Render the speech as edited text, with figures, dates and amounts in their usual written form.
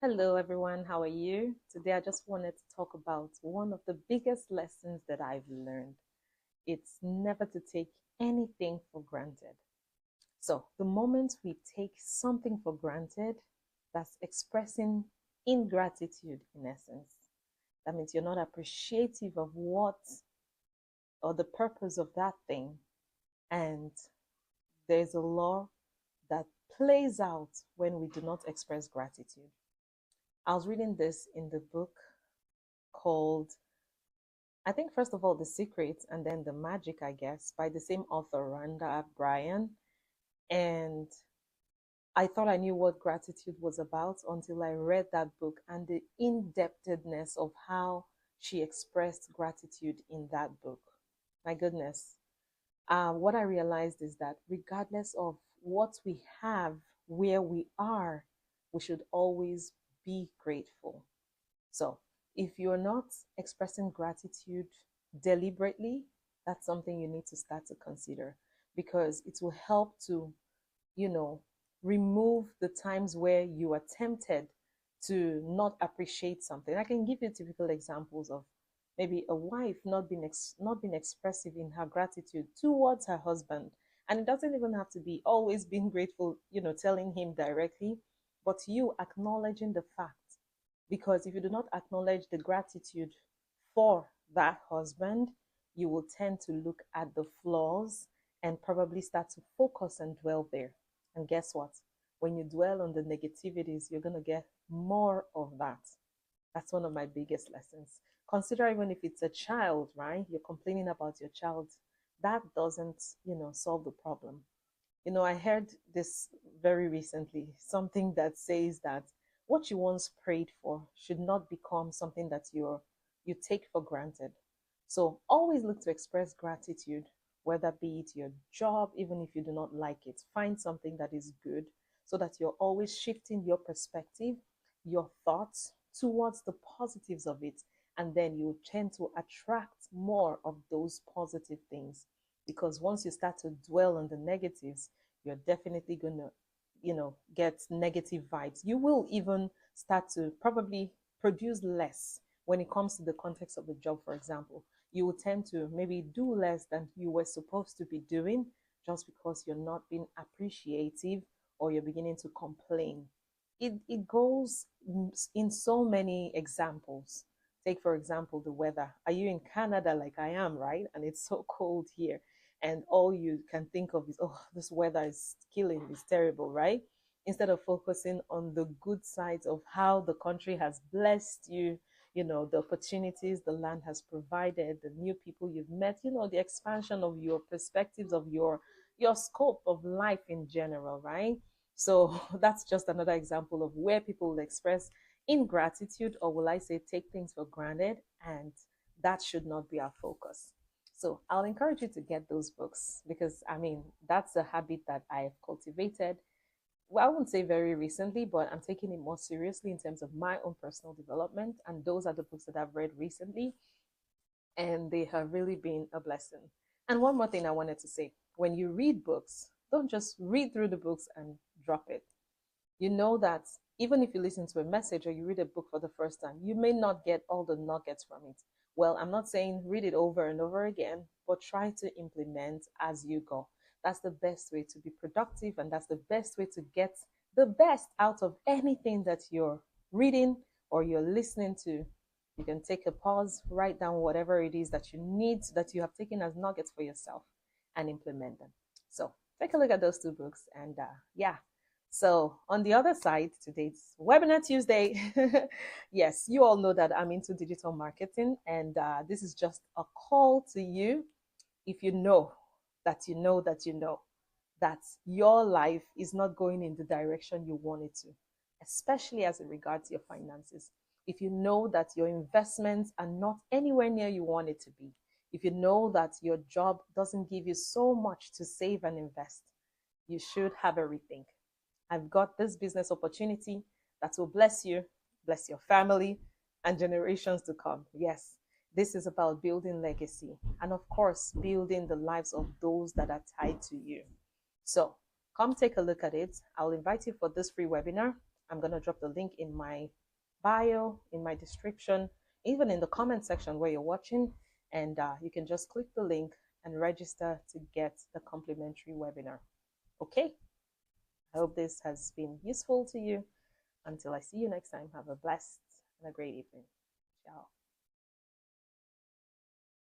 Hello, everyone. How are you? Today, I just wanted to talk about one of the biggest lessons that I've learned. It's never to take anything for granted. So, the moment we take something for granted, that's expressing ingratitude in essence. That means you're not appreciative of what or the purpose of that thing. And there's a law that plays out when we do not express gratitude. I was reading this in the book called, I think, first of all, The Secret and then The Magic, I guess, by the same author, Rhonda Bryan. And I thought I knew what gratitude was about until I read that book and the in-depthness of how she expressed gratitude in that book. My goodness. What I realized is that regardless of what we have, where we are, we should always be grateful. So, if you're not expressing gratitude deliberately, that's something you need to start to consider because it will help to, you know, remove the times where you are tempted to not appreciate something. I can give you typical examples of maybe a wife not being expressive in her gratitude towards her husband. And it doesn't even have to be always being grateful, telling him directly, but you acknowledging the fact, because if you do not acknowledge the gratitude for that husband, you will tend to look at the flaws and probably start to focus and dwell there. And guess what? When you dwell on the negativities, you're going to get more of that. That's one of my biggest lessons. Consider even if it's a child, right? You're complaining about your child. That doesn't, solve the problem. I heard this very recently, something that says that what you once prayed for should not become something that you take for granted. So always look to express gratitude, whether be it your job, even if you do not like it. Find something that is good so that you're always shifting your perspective, your thoughts towards the positives of it. And then you tend to attract more of those positive things. Because once you start to dwell on the negatives, you're definitely going to, get negative vibes. You will even start to probably produce less when it comes to the context of the job, for example. You will tend to maybe do less than you were supposed to be doing just because you're not being appreciative or you're beginning to complain. It goes in so many examples. Take, for example, the weather. Are you in Canada like I am, right? And it's so cold here. And all you can think of is, oh, this weather is killing, it's terrible, right? Instead of focusing on the good sides of how the country has blessed you, the opportunities the land has provided, the new people you've met, the expansion of your perspectives of your scope of life in general, right? So that's just another example of where people will express ingratitude, or will I say take things for granted, and that should not be our focus. So I'll encourage you to get those books because I mean that's a habit that I've cultivated. Well, I wouldn't say very recently, but I'm taking it more seriously in terms of my own personal development. And those are the books that I've read recently, and they have really been a blessing. And one more thing I wanted to say, when you read books, don't just read through the books and drop it. You know that even if you listen to a message or you read a book for the first time, you may not get all the nuggets from it. Well, I'm not saying read it over and over again, but try to implement as you go. That's the best way to be productive, and that's the best way to get the best out of anything that you're reading or you're listening to. You can take a pause, write down whatever it is that you need, that you have taken as nuggets for yourself, and implement them. So take a look at those two books, and yeah. So on the other side, today's Webinar Tuesday. Yes, you all know that I'm into digital marketing, and this is just a call to you. If you know that you know that you know that your life is not going in the direction you want it to, especially as it regards your finances. If you know that your investments are not anywhere near you want it to be, if you know that your job doesn't give you so much to save and invest, you should have a rethink. I've got this business opportunity that will bless you, bless your family, and generations to come. Yes, this is about building legacy and, of course, building the lives of those that are tied to you. So come take a look at it. I'll invite you for this free webinar. I'm going to drop the link in my bio, in my description, even in the comment section where you're watching. And you can just click the link and register to get the complimentary webinar. Okay? I hope this has been useful to you. Until I see you next time, have a blessed and a great evening. Ciao.